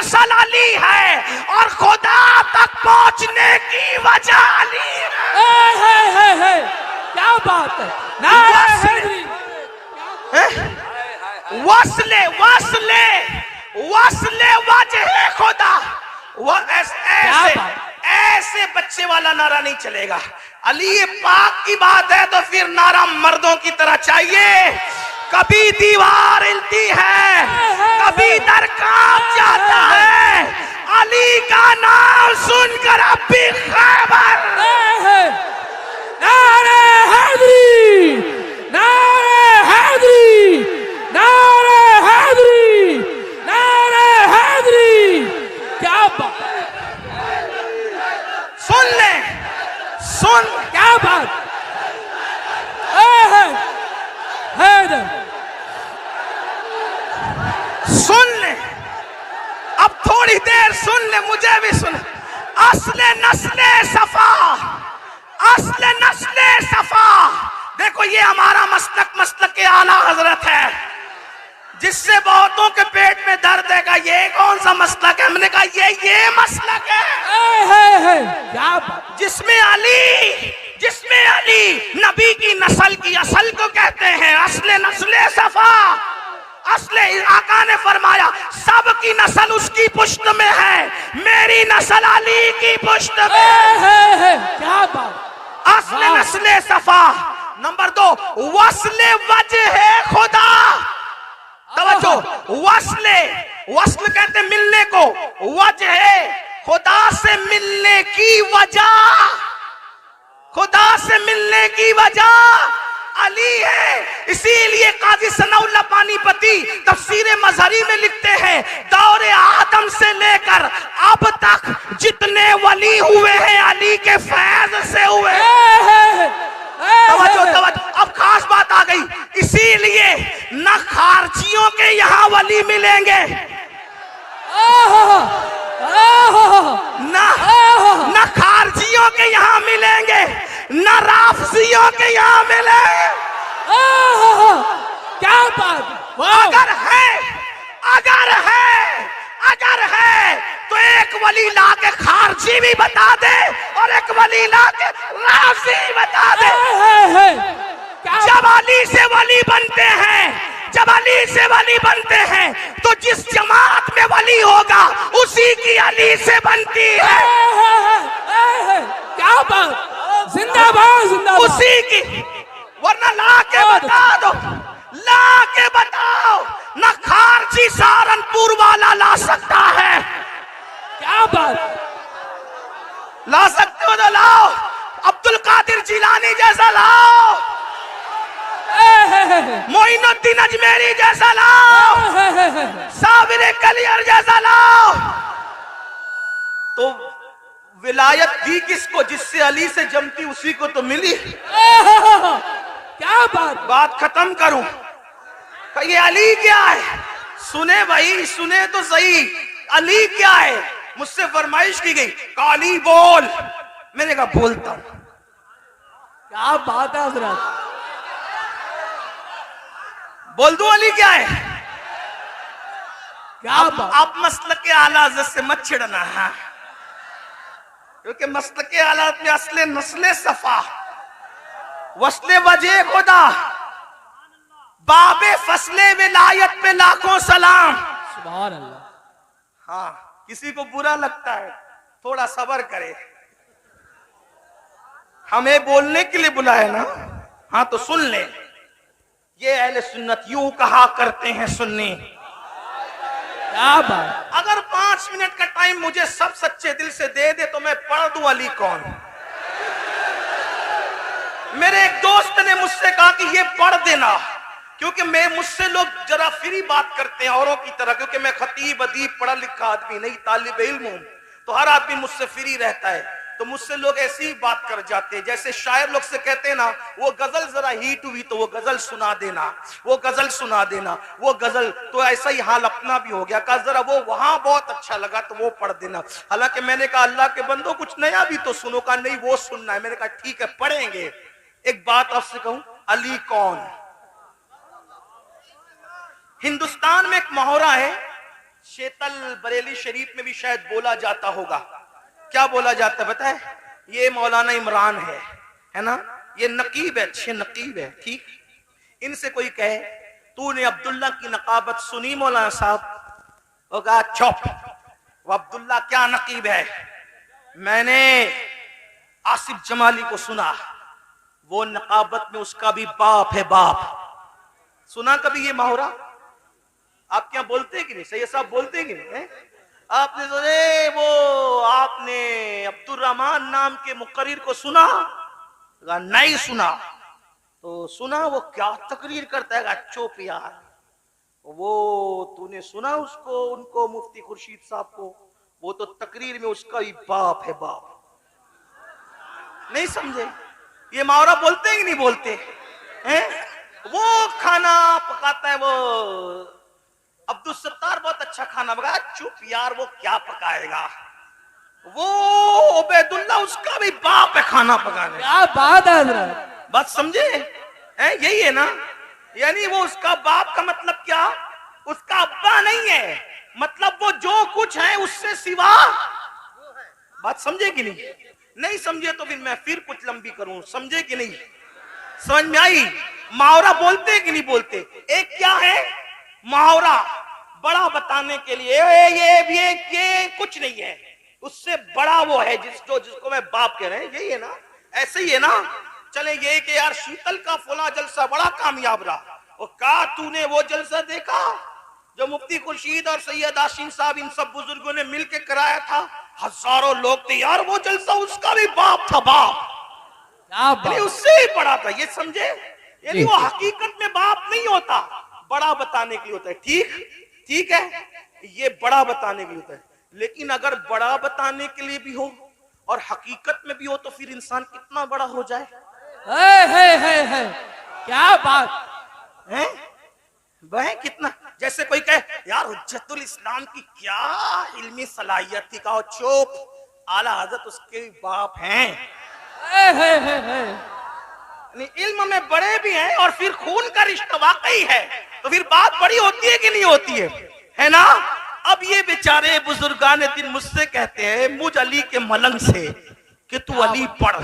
नस्ल अली है और खुदा तक पहुंचने की वजह अली है। क्या बात है। वस्ले वस्ले वस्ले वजह खुदा। वो ऐसे बच्चे वाला नारा नहीं चलेगा। अली पाक की बात है तो फिर नारा मर्दों की तरह चाहिए। कभी दीवार हिलती है, कभी दर कांप जाता है, अली का नाम सुनकर अब भी खैबर। नारे हैदरी, नारे हैदरी, नारे हैदरी, नारे हैदरी। क्या बात। सुन ले, सुन। क्या बात। हैदर सुन ले, अब थोड़ी देर सुन ले, मुझे भी सुन। असले नस्ले सफा, असले नस्ले सफा। देखो ये हमारा मसलक के आला हजरत है, जिससे बहुतों के पेट में दर्द है। ये कौन सा मसलक है? हमने कहा ये मसलक है क्या बात। जिसमें अली नबी की नस्ल की असल को कहते हैं असले नस्ले सफा। असले आका ने फरमाया सबकी नस्ल उसकी पुश्त में है, मेरी नस्ल अली की पुश्त में। क्या बात। असले नस्ले सफा। नंबर 2 वस्ले वजह खुदा। तवज्जो, वस्ल कहते मिलने को, वजह खुदा से मिलने की वजह, खुदा से मिलने की वजह अली है। इसीलिए काजी सनाउल्लाह पानीपती तफसीर मजहरी में लिखते हैं दौरे आदम से लेकर अब तक जितने वली हुए हैं अली के फैज से हुए। तवज्जो, अब खास बात आ गई। इसीलिए न खारजियों के यहाँ वली मिलेंगे, न खारजियों के यहाँ मिलेंगे, न राफजियों के यहाँ मिलेंगे। क्या बात। अगर है तो एक वली ला के खारजी भी बता दे और एक वली ला के राफजी बता दे। जब अली से वली बनते हैं, जब अली से वली बनते हैं तो जिस जमात में वली होगा उसी की अली से बनती है। क्या बात। जिंदाबाद जिंदाबाद। उसी की, वरना ला के बता दो, ला के बताओ। न खारजी सहारनपुर वाला ला सकता है। क्या बात। ला सकते हो तो लाओ, अब्दुल कादिर जिलानी जैसा लाओ, मोइनुद्दीन अजमेरी जैसा लाओ, साबिर कलियर जैसा लाओ। तो विलायत दी किसको? जिससे अली से जमती उसी को तो मिली। क्या बात खत्म करूं। ये अली क्या है? सुने भाई, सुने तो सही। अली क्या है? मुझसे फरमाइश की गई, अली बोल। मैंने कहा बोलता हूं। क्या बात है हजरत। बोल दूं अली क्या है? क्या बात। आप मसलक के आला हज़रत से मत छिड़ना है, क्योंकि मसलक के आला में असले नस्ले सफा, वस्ले वजह खुदा, बाबे फसले विलायत पे लाखों सलाम। सुभान अल्लाह। हाँ, किसी को बुरा लगता है थोड़ा सब्र करे, हमें बोलने के लिए बुलाए ना। हाँ तो सुन ले, ये अहले सुन्नत यूं कहा करते हैं सुन्नी। क्या बात। अगर 5 मिनट का टाइम मुझे सब सच्चे दिल से दे दे तो मैं पढ़ दूं अली कौन। मेरे एक दोस्त ने मुझसे कहा कि ये पढ़ देना, क्योंकि मुझसे लोग जरा फ्री बात करते हैं औरों की तरह, क्योंकि मैं खतीब अदीब पढ़ा लिखा आदमी नहीं, तालिब इल्म हूं, तो हर आदमी मुझसे फ्री रहता है। तो मुझसे लोग ऐसी ही बात कर जाते हैं, जैसे शायर लोग से कहते हैं ना, वो गजल जरा हीट हुई तो वो गजल सुना देना, वो गजल सुना देना, वो गजल। तो ऐसा ही हाल अपना भी हो गया। कहा जरा वो वहां बहुत अच्छा लगा तो वो पढ़ देना। हालांकि मैंने कहा अल्लाह के बंदो कुछ नया भी तो सुनो। का नहीं वो सुनना है। मैंने कहा ठीक है पढ़ेंगे। एक बात आपसे कहूं, अली कौन? हिंदुस्तान में एक मोहरा है, शेतल बरेली शरीफ में भी शायद बोला जाता होगा। क्या बोला जाता है बताए? ये मौलाना इमरान है ना, ये नकीब है, अच्छे नकीब है, ठीक। इनसे कोई कहे तूने अब्दुल्ला की नकाबत सुनी मौलाना साहब? होगा चुप, वो अब्दुल्ला क्या नकीब है। मैंने आसिफ जमाली को सुना, वो नकाबत में उसका भी बाप है, बाप। सुना कभी ये मुहावरा? आप क्या बोलते हैं कि नहीं? सैयद साहब बोलते हैं कि नहीं है? आपने सुने वो, आपने अब्दुल रहमान नाम के मुकर्रिर को सुना? नहीं सुना। तो सुना वो क्या तकरीर करता है? चुप यार। वो तूने सुना उसको, उनको, मुफ्ती खुर्शीद साहब को? वो तो तकरीर में उसका ही बाप है, बाप। नहीं समझे? ये मुहावरा बोलते हैं कि नहीं बोलते हैं? वो खाना पकाता है, वो अब्दुल सत्तार बहुत अच्छा खाना पकाया। चुप यार, वो क्या पकाएगा? वो उबैदुल्ला उसका भी बाप है खाना पकाने। क्या बात है हजरत, बात समझे? यही है ना, यानी वो उसका बाप का मतलब क्या? उसका अब्बा नहीं है, मतलब वो जो कुछ है उससे सिवा। बात समझे कि नहीं? नहीं समझे तो फिर मैं फिर कुछ लंबी करूं। समझे कि नहीं? समझ में आई? मुहावरा बोलते कि नहीं बोलते? एक क्या है मुहावरा, बड़ा बताने के लिए ये कुछ नहीं है, उससे बड़ा वो है जिसको मैं बाप कह रहे हैं। यही है ना, ऐसे ही है ना। चले ये कि यार शीतल का फला जलसा बड़ा कामयाब रहा, और का तूने वो जलसा देखा जो मुफ्ती खुर्शीद और सैयद आशिम साहब इन सब बुजुर्गों ने मिलके कराया था? हजारों लोग थे यार, वो जलसा उसका भी बाप था, बाप। क्या बात, उससे ही बड़ा था। ये समझे? यानी वो हकीकत में बाप नहीं होता, बड़ा बताने के लिए होता है। ठीक है, ये बड़ा बताने के लिए होता है। लेकिन अगर बड़ा बताने के लिए भी हो और हकीकत में भी हो तो फिर इंसान कितना बड़ा हो जाए। है। क्या बात है वह कितना, जैसे कोई कहे यार हुज्जतुल इस्लाम की क्या इल्मी सलाहियत थी, कहो चुप, आला हजरत उसके बाप हैं। इल्म में बड़े भी हैं और फिर खून का रिश्ता वाकई है, तो फिर बात बड़ी होती है कि नहीं होती है ना? अब ये बेचारे बुजुर्गान दिन मुझसे कहते हैं, मुझ अली के मलंग से, कि तू अली पढ़।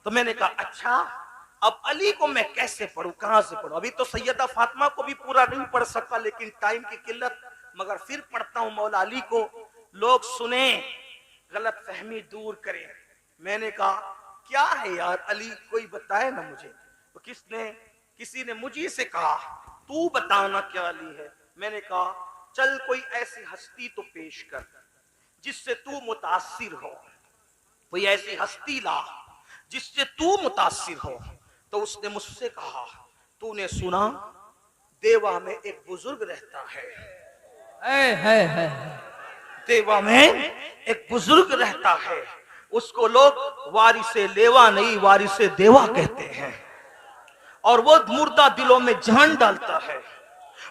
तो मैंने कहा अच्छा, अब अली को मैं कैसे पढ़ूं, कहां से पढ़ूं? अभी तो सैयदा फातिमा को भी पूरा नहीं पढ़ सका, लेकिन टाइम की किल्लत, मगर फिर पढ़ता हूं मौला अली को, लोग सुने, गलत फहमी दूर करें। मैंने कहा क्या है यार अली, कोई बताए ना मुझे। तो किसी ने मुझे से कहा तू बताना क्या अली है। मैंने कहा चल कोई ऐसी हस्ती तो पेश कर जिससे तू मुतासिर हो, कोई ऐसी हस्ती ला जिससे तू मुतासिर हो। तो उसने मुझसे कहा तूने सुना देवा में एक बुजुर्ग रहता है। देवा में एक बुजुर्ग रहता है, उसको लोग वारिसे लेवा नहीं वारिसे देवा कहते हैं, और वो मुर्दा दिलों में जान डालता है,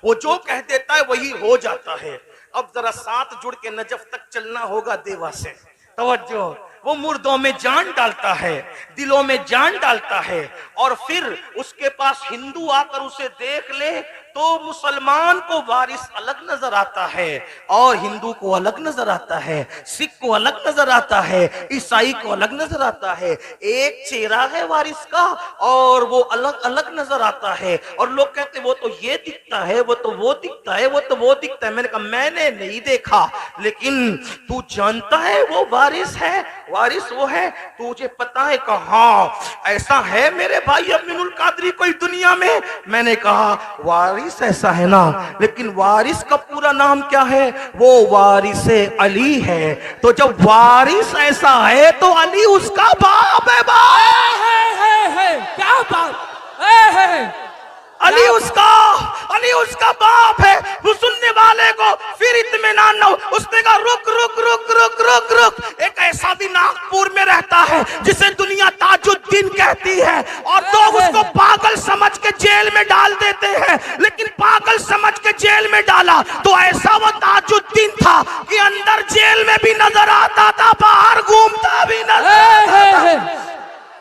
वो जो कह देता है वही हो जाता है। अब जरा साथ जुड़ के नजफ तक चलना होगा देवा से, तवज्जो। वो मुर्दों में जान डालता है, दिलों में जान डालता है, और फिर उसके पास हिंदू आकर उसे देख ले तो मुसलमान को वारिस अलग नजर आता है, और हिंदू को अलग नजर आता है, सिख को अलग नजर आता है, ईसाई को अलग नजर आता है। एक चेहरा है वारिस का और वो अलग अलग नजर आता है, और लोग कहते वो तो ये दिखता है, वो तो वो दिखता है, वो तो वो दिखता है। मैंने कहा मैंने नहीं देखा, लेकिन तू जानता है वो वारिस है, वारिस वो है, तुझे पता है? कहा ऐसा है मेरे भाई अमीनुल कादरी कोई दुनिया में? मैंने कहा वारिस ऐसा है ना, लेकिन वारिस का पूरा नाम क्या है? वो वारिस अली है। तो जब वारिस ऐसा है तो अली उसका बाप है। क्या बात अली उसका बाप है। वो सुनने वाले को फिर इत्मीनान न हो। उसने कहा रुक रुक रुक रुक रुक रुक, एक ऐसा भी नागपुर में रहता है जिसे दुनिया ताजुद्दीन कहती है, और लोग उसको पागल समझ के जेल में डाल देते हैं, लेकिन पागल समझ के जेल में डाला तो ऐसा वो ताजुद्दीन था कि अंदर जेल में भी नजर आता था, बाहर घूमता भी नजर।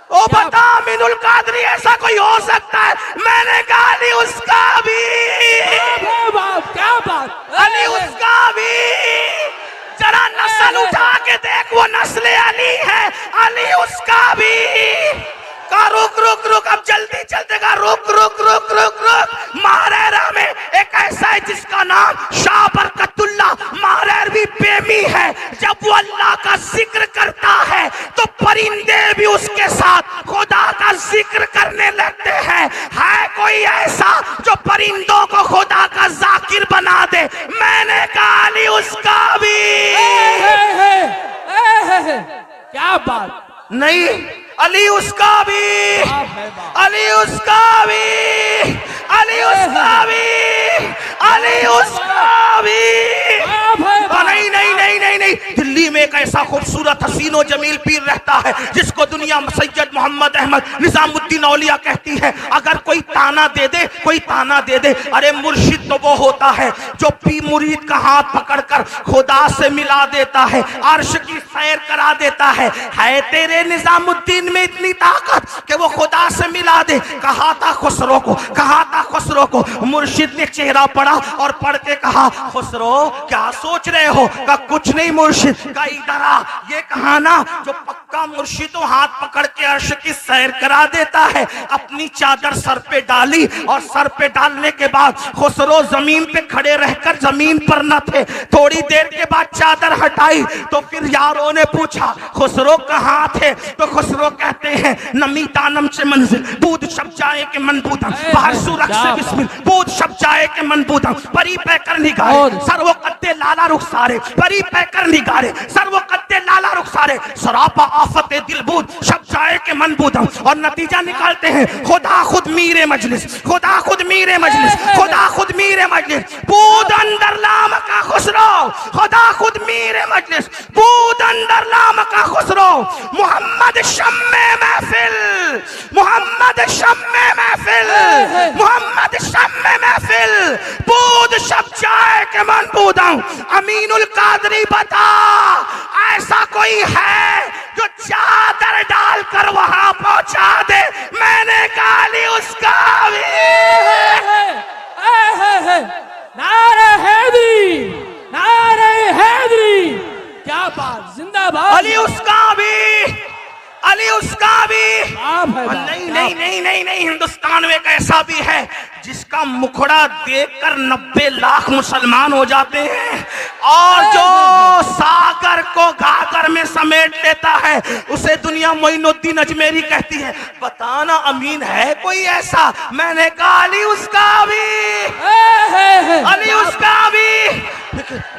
ओ बता अमीनुल कादरी ऐसा कोई हो सकता है? मैंने कहा अली उसका भी, क्या बात, अली उसका भी कोई ऐसा जो परिंदों को खुदा का जाकिर बना दे। मैंने कहा अली उसका भी क्या बात नहीं, अली उसका भी, अली उसका भी, अली उसका भी, अली उसका भी। नहीं नहीं नहीं नहीं नहीं, दिल्ली में एक ऐसा खूबसूरत हसीनो जमील पीर रहता है जिसको दुनिया सैयद मोहम्मद अहमद निजामुद्दीन औलिया कहती है। अगर कोई ताना दे दे, कोई ताना दे दे, अरे मुर्शिद तो वो होता है जो पी मुरीद का हाथ पकड़कर खुदा से मिला देता है, अर्श की सैर करा देता है तेरे निजामुद्दीन में इतनी ताकत कि वो खुदा से मिला दे। कहा था खुसरो को, कहा था खुसरो को, मुर्शिद ने चेहरा पढ़ा और पढ़ के कहा खुसरो क्या सोच रहे हो? का कुछ नहीं मुर्शिद, का इधर आ। ये कहा ना जो पक्का मुर्शिदों हाथ पकड़ के अर्श की सैर करा देता है। अपनी चादर सर पे डाली और सर पे डालने के बाद खुसरो जमीन पे खड़े रहकर जमीन पर न थे। थोड़ी देर के बाद चादर हटाई तो फिर यारों ने पूछा खुसरो कहाँ थे? तो खुसरो कहते हैं नमी तानम से मंजिल बूद शब जाए के मन बूदम बाहर सूरज से बिस्मिल बूद शब जाए के मन बूदम परी पैकर निगारे सर्वो कत्ते लाला रुखसारे परी पैकर निगारे सर्वो कत्ते लाला रुखसारे सरापा आफत दिल बूद शब जाए के मन बूदम। और नतीजा निकालते हैं खुदा खुद मीरे मजलिस, खुदा खुद मीरे मजलिस, खुदा खुद मीरे मजलिस बूद अंदर लाम का खुसरो, खुदा खुद मीरे मजलिस बूद अंदर लाम का खुसरो। मोहम्मद शम्मे महफिल, मोहम्मद शम्मे महफिल, मोहम्मद शम्मे महफिल बूद शब जाए के मन बूदम। अमीनुल कादरी बता ऐसा कोई है जो चादर डालकर वहां पहुंचा दे? मैंने कहा अली उसका भी। नारे हैदरी, नारे हैदरी, क्या बात, जिंदाबाद। अली उसका भी, अली उसका भी। नहीं नहीं नहीं नहीं नहीं, हिंदुस्तान में एक ऐसा भी है जिसका मुखड़ा देखकर 90 लाख मुसलमान हो जाते हैं और जो सागर को गागर में समेट लेता है उसे दुनिया मोइनुद्दीन अजमेरी कहती है। बताना अमीन है कोई ऐसा? मैंने कहा अली उसका भी, अली उसका भी।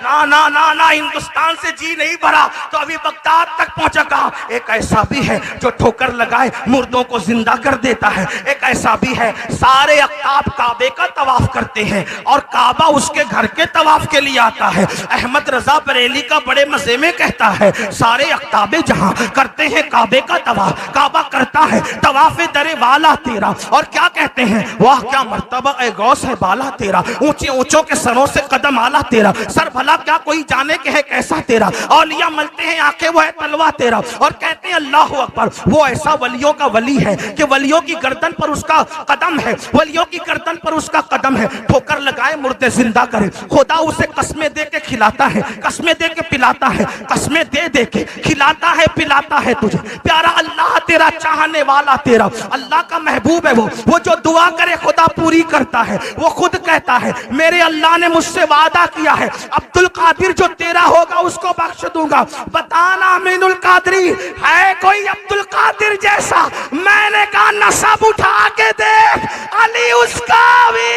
ना ना ना ना, हिंदुस्तान से जी नहीं भरा तो अभी बगदाद तक पहुंचा। एक ऐसा भी है जो ठोकर लगाए मुर्दों को जिंदा कर देता है। एक ऐसा भी है सारे अख्ताब काबे का तवाफ करते हैं और काबा उसके घर के तवाफ के लिए आता है। अहमद रजा बरेली का बड़े मजे में कहता है सारे अख्ताबे जहां करते हैं काबे का तवाफ, काबा करता है तवाफे दरे वाला तेरा। और क्या कहते हैं? वाह क्या मर्तबा ए गौस है बाला तेरा, ऊंचे ऊंचों के सरों से कदम आला तेरा, सर भला क्या कोई जाने के है कैसा तेरा। औलिया मलते हैं आंखें वो है तलवा तेरा। और कहते हैं अल्लाह अकबर, वो ऐसा वलियों का वली है कि वलियों की गर्दन पर उसका कदम है, वलियों की गर्दन पर उसका कदम है। ठोकर लगाए मुर्दे जिंदा करे, खुदा उसे कस्में दे के खिलाता है, कस्में दे के पिलाता है, कस्में दे दे के खिलाता है पिलाता है तुझे। प्यारा अल्लाह तेरा, चाहने वाला तेरा, अल्लाह का महबूब है वो जो दुआ करे खुदा पूरी करता है। वो खुद कहता है मेरे अल्लाह ने मुझसे वादा किया है अब्दुल कादिर जो तेरा होगा उसको बख्श दूंगा। बताना अमीनुल कादरी है कोई अब्दुल कादिर जैसा? मैंने कहा नसब उठा के देख, अली उसका भी,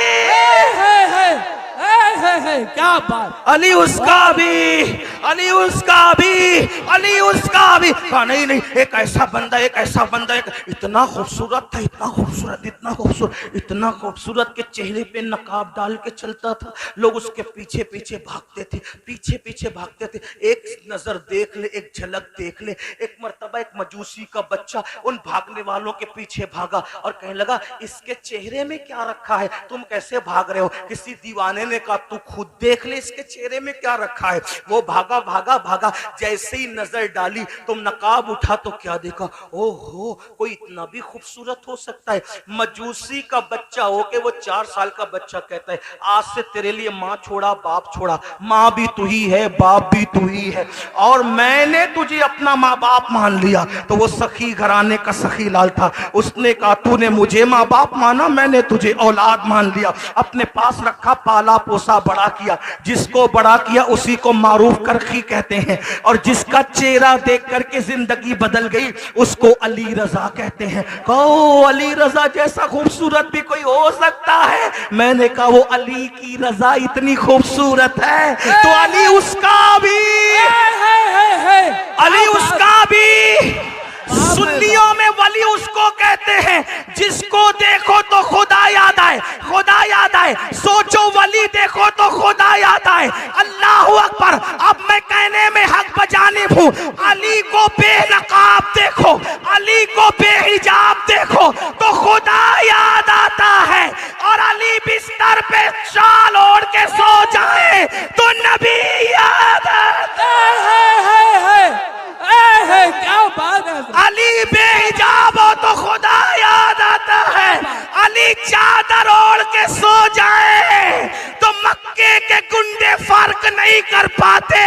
क्या बात, अली उसका भी, अली उसका भी, अली उसका भी। नहीं नहीं, एक ऐसा बंदा, एक ऐसा बंदा, एक इतना खूबसूरत था, इतना खूबसूरत, इतना खूबसूरत, इतना खूबसूरत के चेहरे पे नकाब डाल के चलता था। लोग उसके पीछे पीछे भागते थे, पीछे पीछे भागते थे। एक नजर देख ले, एक झलक देख ले। एक मर्तबा एक मजूसी का बच्चा उन भागने वालों के पीछे भागा और कहने लगा इसके चेहरे में क्या रखा है, तुम कैसे भाग रहे हो? किसी दीवाने ने कहा तू खुद देख ले इसके चेहरे में क्या रखा है। वो भागा भागा भागा, जैसे ही नजर डाली तुम नकाब उठा तो क्या देखा? ओहो, कोई इतना भी खूबसूरत हो सकता है? मजूसी का बच्चा हो के वो 4 साल का बच्चा कहता है आज से तेरे लिए माँ छोड़ा बाप छोड़ा, माँ भी तू ही है बाप भी तू ही है और मैंने तुझे अपना माँ बाप मान लिया। तो वो सखी घराने का सखी लाल था, उसने कहा तूने मुझे माँ बाप माना, मैंने तुझे औलाद मान लिया, अपने पास रखा पाला पोसा बड़ा किया। जिसको बड़ा किया उसी को मारूफ करखी कहते हैं, और जिसका चेहरा देख करके जिंदगी बदल गई उसको अली रजा कहते हैं। कहो अली रजा जैसा खूबसूरत भी कोई हो सकता है? मैंने कहा वो अली की रजा इतनी खूबसूरत है तो अली उसका भी, अली उसका भी। सुन्नियों में वली उसको कहते हैं जिसको देखो तो खुदा याद आए, खुदा याद आए। सोचो वली देखो तो खुदा याद आए। अल्लाहू अकबर। अब मैं कहने में हक बजानिब हूँ। अली को बेनकाब देखो, अली को बेहिजाब देखो तो खुदा याद आता है, और अली बिस्तर पे शाल ओढ़ के सो जाए तो नबी याद आता है। क्या बात है। अली बेहिजाब हो तो खुदा याद आता है। अली चादर ओढ़ के सो जाए तो मक्के के गुंडे फर्क नहीं कर पाते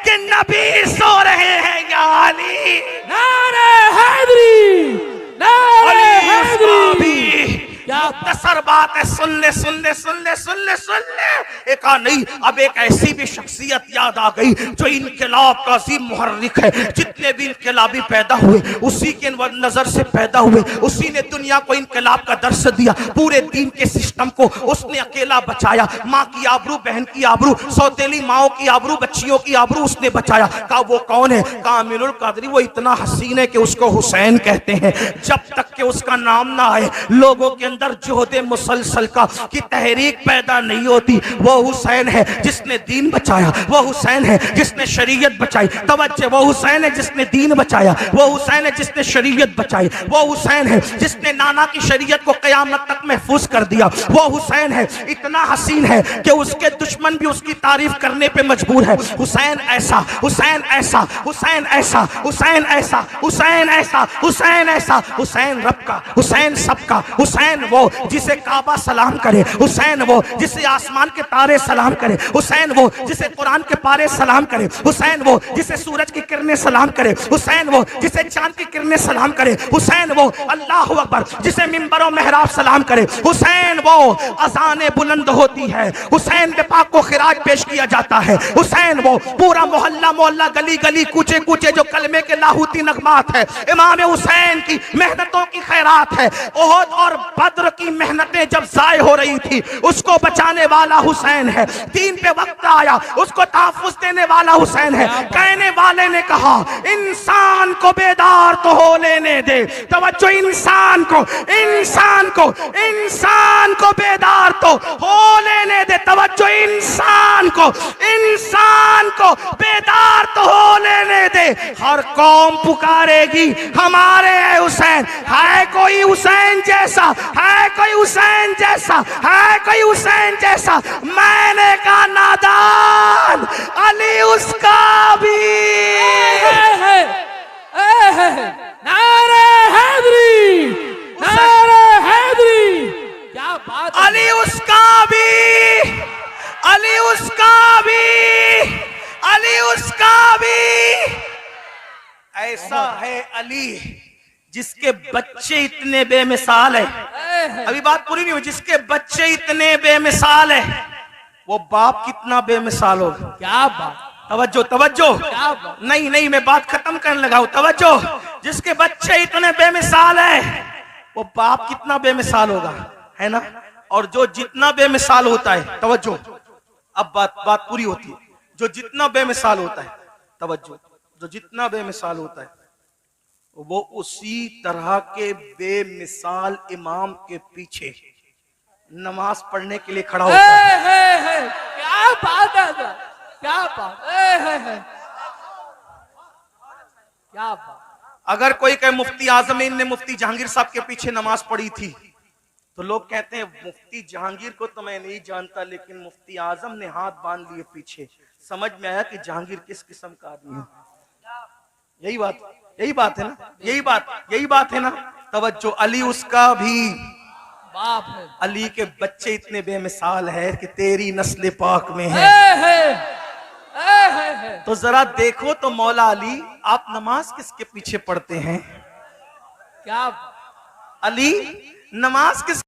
कि नबी सो रहे हैं या अली। नारे हैदरी, नारे हैदरी। क्या मुख्तसर बात है, सुन ले सुन ले सुन ले सुन ले सुन ले। एक नहीं, अब एक ऐसी भी शख्सियत याद आ गई जो इनकलाब का अजीम मुहर्रिक है। जितने भी इनकलाबी पैदा हुए उसी के नजर से पैदा हुए, उसी ने दुनिया को इनकलाब का दर्श दिया। पूरे दीन के सिस्टम को उसने अकेला बचाया। माँ की आबरू, बहन की आबरू, सौतेली माओ की आबरू, बच्चियों की आबरू उसने बचाया। कहा वो कौन है? कहा अमीरुल कादरी वो इतना हसीन है कि उसको हुसैन कहते हैं। जब तक के उसका नाम ना आए लोगों के अंदर जोहदे मुसलसल का की तहरीक पैदा नहीं होती। वो हुसैन है जिसने दीन बचाया, वो हुसैन है जिसने शरीयत बचाई। तवज्जो, वो हुसैन है जिसने दीन बचाया, वो हुसैन है जिसने शरीयत बचाई, वो हुसैन है जिसने नाना की शरीयत को क़यामत तक महफूज कर दिया। वो हुसैन है इतना हसीन है कि उसके दुश्मन भी उसकी तारीफ करने पे मजबूर है। हुसैन ऐसा, हुसैन ऐसा, हुसैन ऐसा, हुसैन ऐसा, हुसैन ऐसा, हुसैन ऐसा। हुसैन रब का, हुसैन सबका, हुसैन वो जिसे काबा सलाम करे, हुसैन वो जिसे आसमान के तारे सलाम करे, हुसैन वो जिसे कुरान के पारे सलाम करे, हुसैन वो जिसे सूरज की किरणें सलाम करे, हुसैन वो जिसे चांद की किरणें सलाम करे, हुसैन वो अल्लाहू अकबर जिसे मिंबर और मेहराब सलाम करे, हुसैन वो अज़ाने बुलंद होती है, हुसैन के पाक को खिराज पेश किया जाता है, हुसैन वो पूरा मोहल्ला मोहल्ला गली गली कूचे कूचे जो कलमे के लाहूती नगमात है। इमाम हुसैन की मेहनतों की खैरात है। ओहद और बद्र की मेहनतें जब जाय हो रही थी उसको बचाने वाला हुसैन है। दीन पे वक्त आया उसको तहफ़्फ़ुज़ देने वाला हुसैन है। कहने वाले ने कहा इंसान को बेदार तो हो लेने दे। तवज्जो, इंसान को, इंसान को, इंसान को बेदार तो हो लेने दे। तवज्जो, इंसान को, इंसान को बेदार तो हो लेने दे। हर कौम पुकारेगी हमारे है हुसैन। है कोई हुसैन जैसा? है कोई हुसैन जैसा? है कोई हुसैन जैसा? मैंने कहा नादान, अली उसका भी। नारे हैदरी, नारे हैदरी। क्या बात। अली उसका भी, अली उसका भी, अली उसका भी। ऐसा है अली जिसके बच्चे इतने बेमिसाल है। अभी बात पूरी नहीं हुई। जिसके बच्चे इतने बेमिसाल है वो बाप कितना बेमिसाल होगा। क्या बात। तवज्जो, तवज्जो। क्या बात। नहीं नहीं, मैं बात खत्म करने लगा हूं। तवज्जो, जिसके बच्चे इतने बेमिसाल है वो बाप कितना बेमिसाल होगा, है ना? और जो जितना बेमिसाल होता है, तवज्जो, अब बात पूरी होती है। जो जितना बेमिसाल होता है, तवज्जो, जो जितना बेमिसाल होता है वो उसी तरह के बेमिसाल इमाम के पीछे नमाज पढ़ने के लिए खड़ा होता है। क्या बात है, क्या बात। क्या बात। अगर कोई कहे मुफ्ती आजमीन ने मुफ्ती जहांगीर साहब के पीछे नमाज पढ़ी थी तो लोग कहते हैं मुफ्ती जहांगीर को तो मैं नहीं जानता, लेकिन मुफ्ती आजम ने हाथ बांध लिए पीछे। समझ में आया कि जहांगीर किस किस्म का आदमी है। यही बात, यही बात है ना, यही बात, यही बात है ना। तवज्जो, अली उसका भी बाप है। अली के बच्चे इतने बेमिसाल है कि तेरी नस्ल पाक में है। तो जरा देखो तो मौला अली आप नमाज किसके पीछे पढ़ते हैं? क्या अली नमाज किस